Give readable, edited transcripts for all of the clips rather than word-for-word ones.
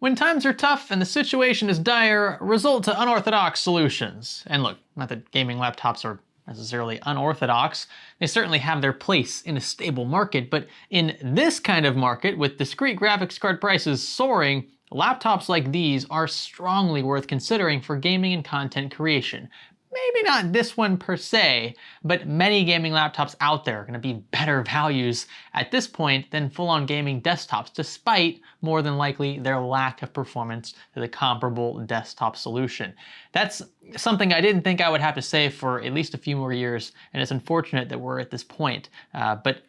When times are tough and the situation is dire, resort to unorthodox solutions. And look, not that gaming laptops are necessarily unorthodox. They certainly have their place in a stable market, but in this kind of market, with discrete graphics card prices soaring, laptops like these are strongly worth considering for gaming and content creation. Maybe not this one per se, but many gaming laptops out there are going to be better values at this point than full-on gaming desktops, despite more than likely their lack of performance to the comparable desktop solution. That's something I didn't think I would have to say for at least a few more years, and it's unfortunate that we're at this point. But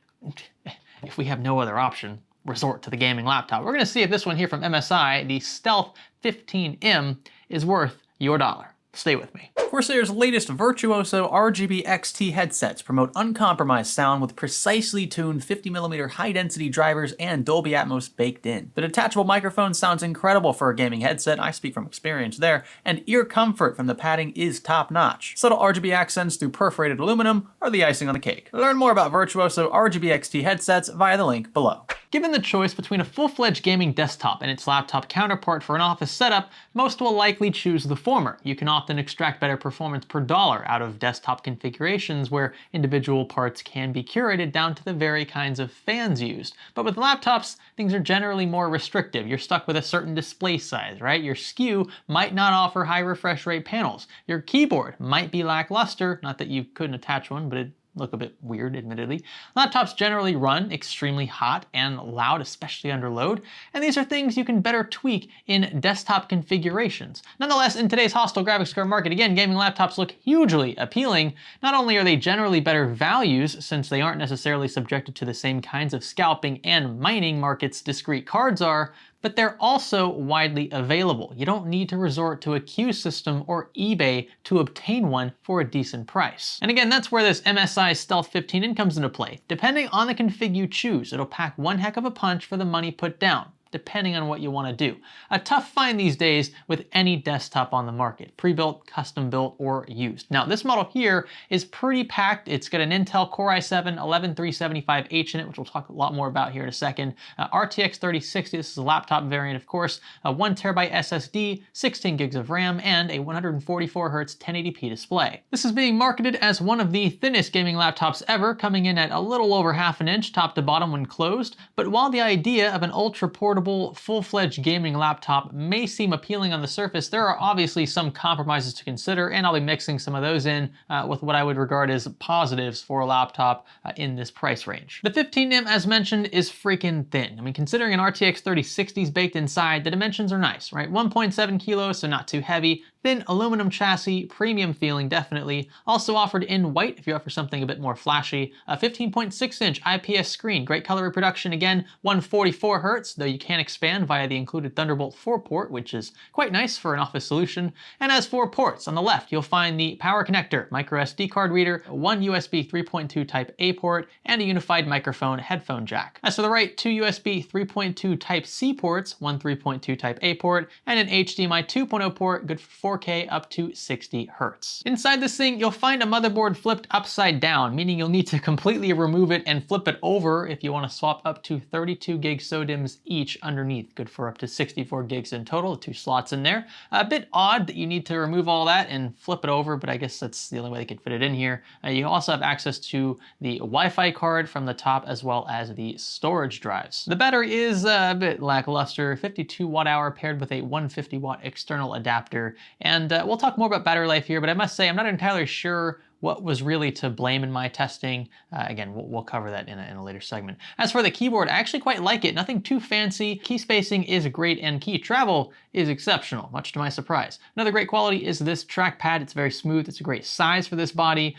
if we have no other option, resort to the gaming laptop. We're going to see if this one here from MSI, the Stealth 15M, is worth your dollar. Stay with me. Corsair's latest Virtuoso RGB XT headsets promote uncompromised sound with precisely tuned 50mm high-density drivers and Dolby Atmos baked in. The detachable microphone sounds incredible for a gaming headset, I speak from experience there, and ear comfort from the padding is top-notch. Subtle RGB accents through perforated aluminum are the icing on the cake. Learn more about Virtuoso RGB XT headsets via the link below. Given the choice between a full-fledged gaming desktop and its laptop counterpart for an office setup, most will likely choose the former. You can often extract better performance per dollar out of desktop configurations where individual parts can be curated down to the very kinds of fans used. But with laptops, things are generally more restrictive. You're stuck with a certain display size, right? Your SKU might not offer high refresh rate panels. Your keyboard might be lackluster, not that you couldn't attach one, but it look a bit weird, admittedly. Laptops generally run extremely hot and loud, especially under load, and these are things you can better tweak in desktop configurations. Nonetheless, in today's hostile graphics card market, again, gaming laptops look hugely appealing. Not only are they generally better values, since they aren't necessarily subjected to the same kinds of scalping and mining markets discrete cards are, but they're also widely available. You don't need to resort to a queue system or eBay to obtain one for a decent price. And again, that's where this MSI Stealth 15M comes into play. Depending on the config you choose, it'll pack one heck of a punch for the money put down, depending on what you want to do. A tough find these days with any desktop on the market, pre-built, custom built, or used. Now this model here is pretty packed. It's got an Intel Core i7 11375H in it, which we'll talk a lot more about here in a second. RTX 3060, this is a laptop variant of course, a 1TB SSD, 16 gigs of RAM, and a 144Hz 1080p display. This is being marketed as one of the thinnest gaming laptops ever, coming in at a little over half an inch top to bottom when closed, but while the idea of an ultra portable full-fledged gaming laptop may seem appealing on the surface, there are obviously some compromises to consider, and I'll be mixing some of those in with what I would regard as positives for a laptop in this price range. The 15M, as mentioned, is freaking thin. I mean, considering an RTX 3060 is baked inside, the dimensions are nice, right? 1.7 kilos, so not too heavy. Thin aluminum chassis, premium feeling definitely. Also offered in white if you offer something a bit more flashy. A 15.6-inch IPS screen, great color reproduction again, 144Hz, though you can expand via the included Thunderbolt 4 port, which is quite nice for an office solution. And has 4 ports. On the left, you'll find the power connector, micro SD card reader, one USB 3.2 Type A port, and a unified microphone headphone jack. As for the right, 2 USB 3.2 Type C ports, one 3.2 Type A port, and an HDMI 2.0 port, good for 4K up to 60 Hz. Inside this thing, you'll find a motherboard flipped upside down, meaning you'll need to completely remove it and flip it over if you want to swap up to 32 gig SODIMMs each underneath, good for up to 64 gigs in total, 2 slots in there. A bit odd that you need to remove all that and flip it over, but I guess that's the only way they could fit it in here. You also have access to the Wi-Fi card from the top as well as the storage drives. The battery is a bit lackluster, 52 watt-hour paired with a 150 watt external adapter. And we'll talk more about battery life here, but I must say I'm not entirely sure what was really to blame in my testing. Again, we'll cover that in a later segment. As for the keyboard, I actually quite like it. Nothing too fancy. Key spacing is great and key travel is exceptional, much to my surprise. Another great quality is this trackpad. It's very smooth. It's a great size for this body.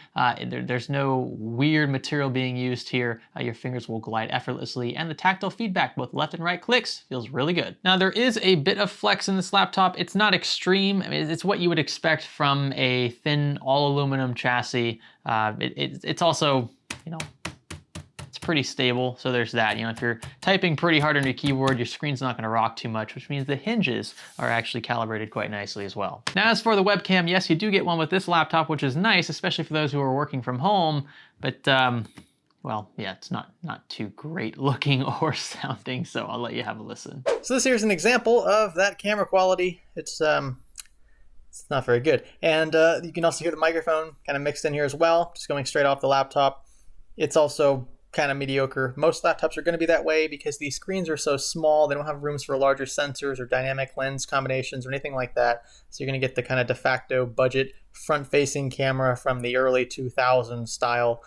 There's no weird material being used here. Your fingers will glide effortlessly, and the tactile feedback, both left and right clicks, feels really good. Now, there is a bit of flex in this laptop. It's not extreme. I mean, it's what you would expect from a thin all aluminum chassis. It's also, you know, it's pretty stable, so there's that. You know, if you're typing pretty hard on your keyboard, your screen's not going to rock too much, which means the hinges are actually calibrated quite nicely as well. Now, as for the webcam, yes, you do get one with this laptop, which is nice, especially for those who are working from home, but well, yeah, it's not too great looking or sounding, so I'll let you have a listen. So this here's an example of that camera quality. It's not very good. And you can also hear the microphone kind of mixed in here as well, just going straight off the laptop. It's also kind of mediocre. Most laptops are going to be that way because these screens are so small. They don't have rooms for larger sensors or dynamic lens combinations or anything like that. So you're going to get the kind of de facto budget front-facing camera from the early 2000s style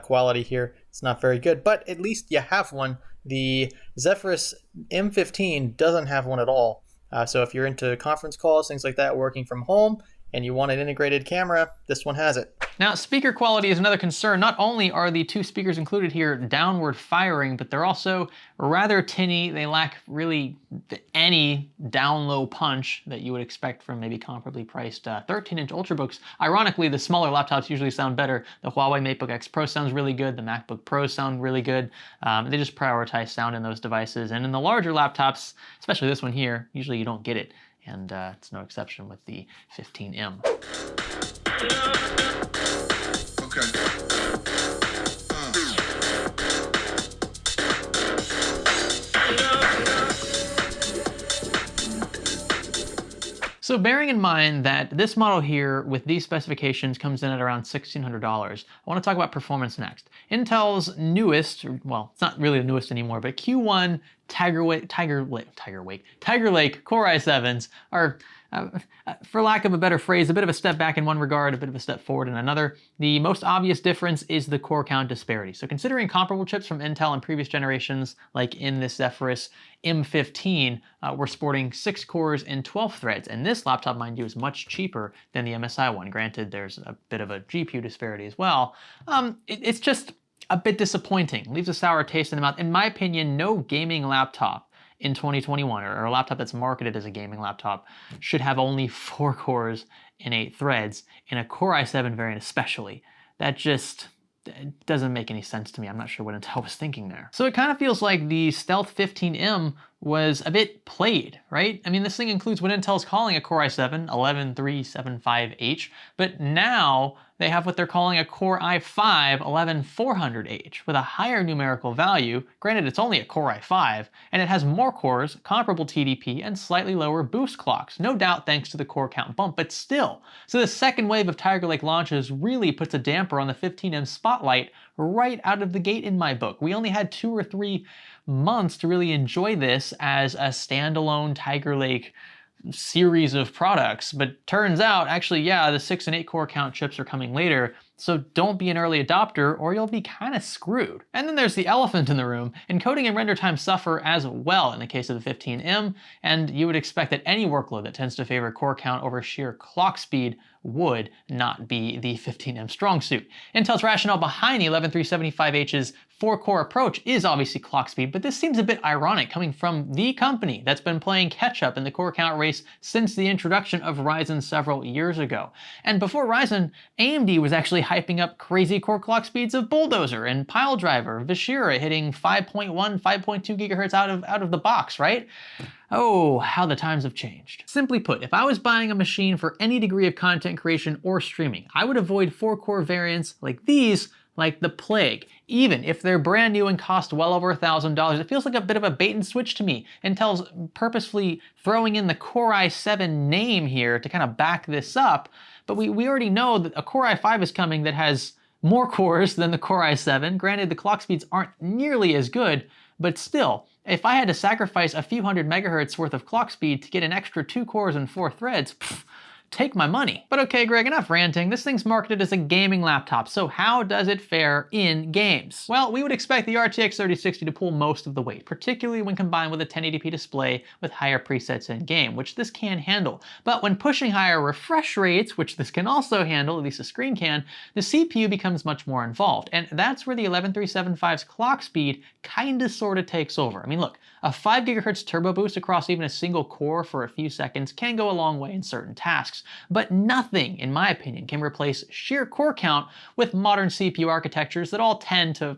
quality here. It's not very good, but at least you have one. The Zephyrus M15 doesn't have one at all. So if you're into conference calls, things like that, working from home, and you want an integrated camera, this one has it. Now, speaker quality is another concern. Not only are the two speakers included here downward firing, but they're also rather tinny. They lack really any down-low punch that you would expect from maybe comparably priced 13-inch Ultrabooks. Ironically, the smaller laptops usually sound better. The Huawei MateBook X Pro sounds really good. The MacBook Pro sound really good. They just prioritize sound in those devices. And in the larger laptops, especially this one here, usually you don't get it. And it's no exception with the 15M. So bearing in mind that this model here with these specifications comes in at around $1,600, I want to talk about performance next. Intel's newest, well, it's not really the newest anymore, but Q1 Tiger Lake Core i7s are, for lack of a better phrase, a bit of a step back in one regard, a bit of a step forward in another. The most obvious difference is the core count disparity. So considering comparable chips from Intel in previous generations, like in this Zephyrus M15, we're sporting 6 cores and 12 threads. And this laptop, mind you, is much cheaper than the MSI one. Granted, there's a bit of a GPU disparity as well. It's just a bit disappointing. Leaves a sour taste in the mouth. In my opinion, no gaming laptop in 2021, or a laptop that's marketed as a gaming laptop, should have only 4 cores and 8 threads, in a Core i7 variant especially. That just doesn't make any sense to me. I'm not sure what Intel was thinking there. So it kind of feels like the Stealth 15M was a bit played, right? I mean, this thing includes what Intel's calling a Core i7 11375H, but now they have what they're calling a Core i5 11400H with a higher numerical value. Granted, it's only a Core i5, and it has more cores, comparable TDP, and slightly lower boost clocks. No doubt thanks to the core count bump, but still. So the second wave of Tiger Lake launches really puts a damper on the 15M spotlight right out of the gate in my book. We only had 2 or 3 months to really enjoy this as a standalone Tiger Lake series of products, but turns out, actually, yeah, the 6 and 8 core count chips are coming later, so don't be an early adopter or you'll be kind of screwed. And then there's the elephant in the room. Encoding and render time suffer as well in the case of the 15M, and you would expect that any workload that tends to favor core count over sheer clock speed would not be the 15M strong suit. Intel's rationale behind the 11375H's 4-core approach is obviously clock speed, but this seems a bit ironic coming from the company that's been playing catch-up in the core count race since the introduction of Ryzen several years ago. And before Ryzen, AMD was actually hyping up crazy core clock speeds of Bulldozer and Piledriver, Vishira hitting 5.1, 5.2 gigahertz out of the box, right? Oh, how the times have changed. Simply put, if I was buying a machine for any degree of content creation or streaming, I would avoid 4-core variants like these like the plague. Even if they're brand new and cost well over $1,000, it feels like a bit of a bait and switch to me. Intel's purposefully throwing in the Core i7 name here to kind of back this up, but we already know that a Core i5 is coming that has more cores than the Core i7. Granted, the clock speeds aren't nearly as good, but still, if I had to sacrifice a few hundred megahertz worth of clock speed to get an extra 2 cores and 4 threads, take my money. But okay, Greg, enough ranting. This thing's marketed as a gaming laptop, so how does it fare in games? Well, we would expect the RTX 3060 to pull most of the weight, particularly when combined with a 1080p display with higher presets in-game, which this can handle. But when pushing higher refresh rates, which this can also handle, at least the screen can, the CPU becomes much more involved, and that's where the 11375's clock speed kinda sorta takes over. I mean, look, a 5 gigahertz turbo boost across even a single core for a few seconds can go a long way in certain tasks, graphics. But nothing, in my opinion, can replace sheer core count with modern CPU architectures that all tend to,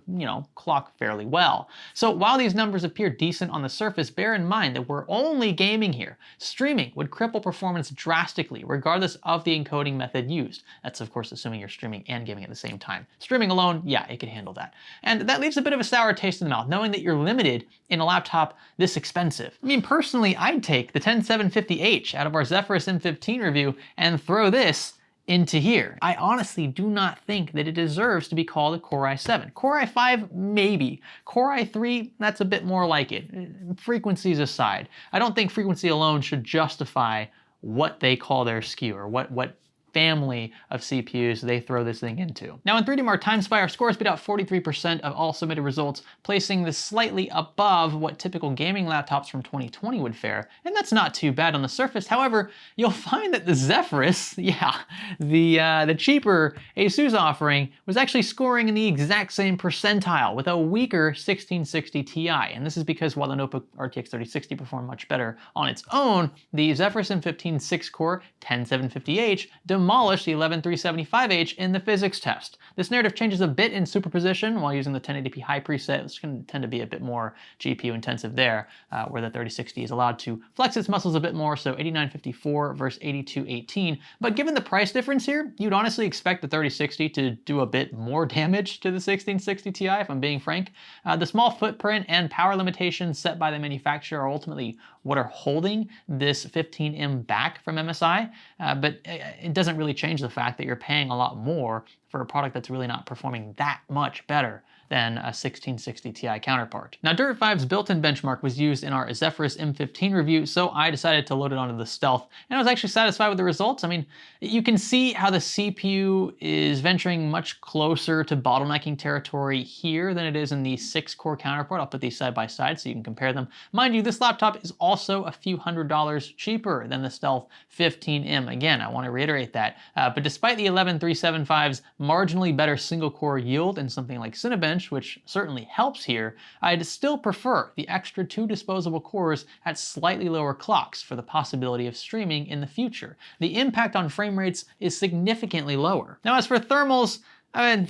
clock fairly well. So while these numbers appear decent on the surface, bear in mind that we're only gaming here. Streaming would cripple performance drastically, regardless of the encoding method used. That's of course assuming you're streaming and gaming at the same time. Streaming alone, yeah, it could handle that. And that leaves a bit of a sour taste in the mouth, knowing that you're limited in a laptop this expensive. I mean, personally, I'd take the 10750H out of our Zephyrus M15 review and throw this into here. I honestly do not think that it deserves to be called a Core i7. Core i5, maybe. Core i3, that's a bit more like it. Frequencies aside. I don't think frequency alone should justify what they call their SKU or what family of CPUs they throw this thing into. Now in 3D Mark TimeSpy, our scores beat out 43% of all submitted results, placing this slightly above what typical gaming laptops from 2020 would fare, and that's not too bad on the surface. However, you'll find that the Zephyrus, the cheaper ASUS offering, was actually scoring in the exact same percentile with a weaker 1660 Ti, and this is because while the notebook RTX 3060 performed much better on its own, the Zephyrus M15 6-core 10750H demolished the 11375H in the physics test. This narrative changes a bit in superposition while using the 1080p high preset. It's going to tend to be a bit more GPU intensive there, where the 3060 is allowed to flex its muscles a bit more, so 8954 versus 8218. But given the price difference here, you'd honestly expect the 3060 to do a bit more damage to the 1660 Ti, if I'm being frank. The small footprint and power limitations set by the manufacturer are ultimately what are holding this 15M back from MSI, but it doesn't really change the fact that you're paying a lot more for a product that's really not performing that much better than a 1660 Ti counterpart. Now, Dirt5's built-in benchmark was used in our Zephyrus M15 review, so I decided to load it onto the Stealth, and I was actually satisfied with the results. I mean, you can see how the CPU is venturing much closer to bottlenecking territory here than it is in the 6-core counterpart. I'll put these side by side so you can compare them. Mind you, this laptop is also a few $100s cheaper than the Stealth 15M. Again, I want to reiterate that. But despite the 11375's marginally better single-core yield and something like Cinebench, which certainly helps here, I'd still prefer the extra 2 disposable cores at slightly lower clocks for the possibility of streaming in the future. The impact on frame rates is significantly lower. Now, as for thermals, I mean,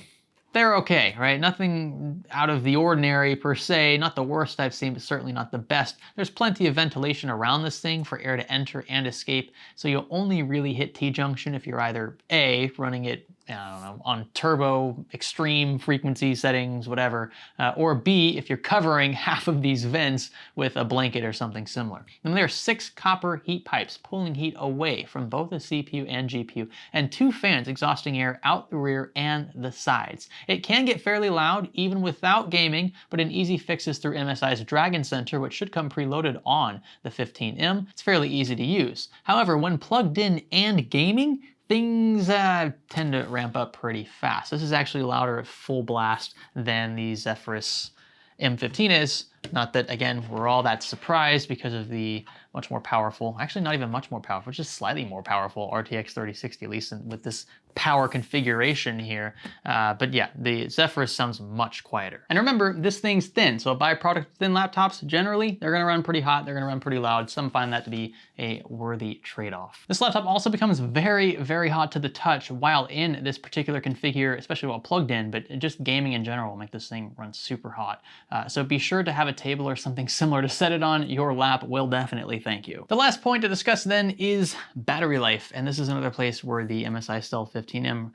they're okay, right? Nothing out of the ordinary per se, not the worst I've seen, but certainly not the best. There's plenty of ventilation around this thing for air to enter and escape, so you'll only really hit T-junction if you're either A, running it, I don't know, on turbo, extreme frequency settings, whatever, or B, if you're covering half of these vents with a blanket or something similar. And there are 6 copper heat pipes pulling heat away from both the CPU and GPU, and 2 fans exhausting air out the rear and the sides. It can get fairly loud even without gaming, but an easy fix is through MSI's Dragon Center, which should come preloaded on the 15M. It's fairly easy to use. However, when plugged in and gaming, things tend to ramp up pretty fast. This is actually louder at full blast than the Zephyrus M15 is. Not that, again, we're all that surprised because of the much more powerful, actually not even much more powerful, just slightly more powerful RTX 3060, at least with this power configuration here. But yeah, the Zephyrus sounds much quieter. And remember, this thing's thin, so a byproduct thin laptops, generally, they're gonna run pretty hot, they're gonna run pretty loud. Some find that to be a worthy trade-off. This laptop also becomes very, very hot to the touch while in this particular config here, especially while plugged in, but just gaming in general will make this thing run super hot. So be sure to have a table or something similar to set it on. Your lap will definitely thank you. The last point to discuss then is battery life, and this is another place where the MSI Stealth 15M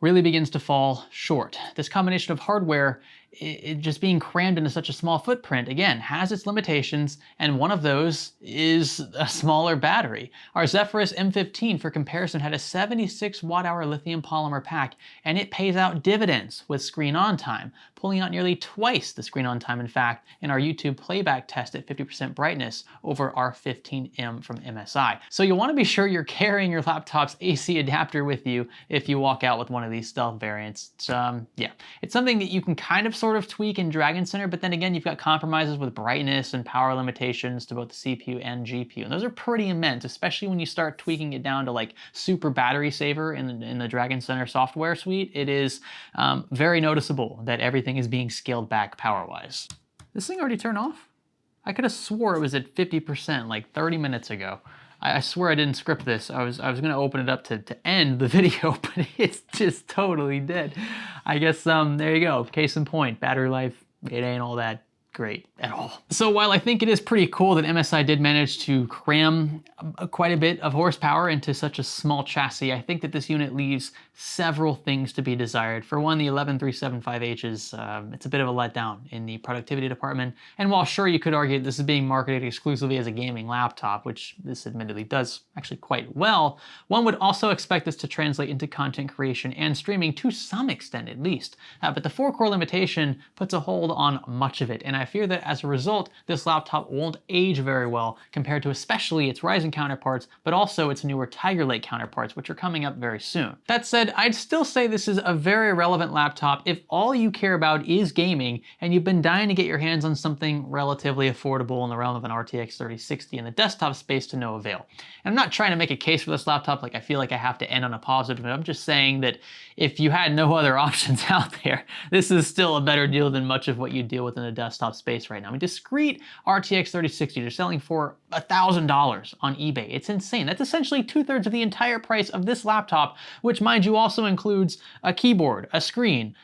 really begins to fall short. This combination of hardware, it just being crammed into such a small footprint, again, has its limitations, and one of those is a smaller battery. Our Zephyrus M15, for comparison, had a 76 watt-hour lithium polymer pack, and it pays out dividends with screen on time, pulling out nearly twice the screen on time, in fact, in our YouTube playback test at 50% brightness over our 15M from MSI. So you'll want to be sure you're carrying your laptop's AC adapter with you if you walk out with one of these Stealth variants. Yeah, it's something that you can kind of sort of tweak in Dragon Center, but then again, you've got compromises with brightness and power limitations to both the CPU and GPU, and those are pretty immense, especially when you start tweaking it down to like super battery saver in the Dragon Center software suite. It is very noticeable that everything is being scaled back power-wise. This thing already turned off? I could have swore it was at 50% like 30 minutes ago. I swear I didn't script this. I was gonna open it up to end the video, but it's just totally dead. I guess there you go. Case in point, battery life, it ain't all that great at all. So while I think it is pretty cool that MSI did manage to cram quite a bit of horsepower into such a small chassis, I think that this unit leaves several things to be desired. For one, the 11375H is it's a bit of a letdown in the productivity department. And while sure you could argue that this is being marketed exclusively as a gaming laptop, which this admittedly does actually quite well, one would also expect this to translate into content creation and streaming to some extent at least. But the 4-core limitation puts a hold on much of it, and I fear that as a result, this laptop won't age very well compared to especially its Ryzen counterparts, but also its newer Tiger Lake counterparts, which are coming up very soon. That said, I'd still say this is a very relevant laptop if all you care about is gaming and you've been dying to get your hands on something relatively affordable in the realm of an RTX 3060 in the desktop space to no avail. And I'm not trying to make a case for this laptop like I feel like I have to end on a positive note. I'm just saying that if you had no other options out there, this is still a better deal than much of what you deal with in the desktop space right now. I mean, discrete RTX 3060, they're selling for $1,000 on eBay. It's insane. That's essentially 2/3 of the entire price of this laptop, which mind you also includes a keyboard, a screen,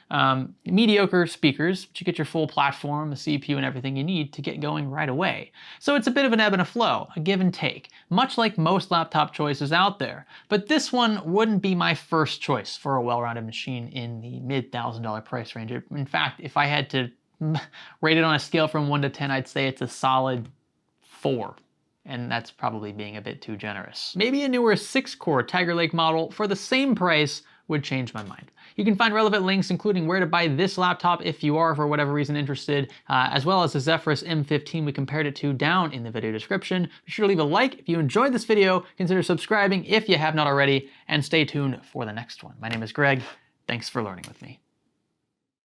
mediocre speakers, but you get your full platform, a CPU and everything you need to get going right away. So it's a bit of an ebb and a flow, a give and take, much like most laptop choices out there. But this one wouldn't be my first choice for a well-rounded machine in the mid-$1,000 price range. In fact, if I had to rate it on a scale from 1 to 10, I'd say it's a solid 4. And that's probably being a bit too generous. Maybe a newer 6-core Tiger Lake model for the same price would change my mind. You can find relevant links, including where to buy this laptop if you are, for whatever reason, interested, as well as the Zephyrus M15 we compared it to down in the video description. Be sure to leave a like if you enjoyed this video, consider subscribing if you have not already, and stay tuned for the next one. My name is Greg. Thanks for learning with me.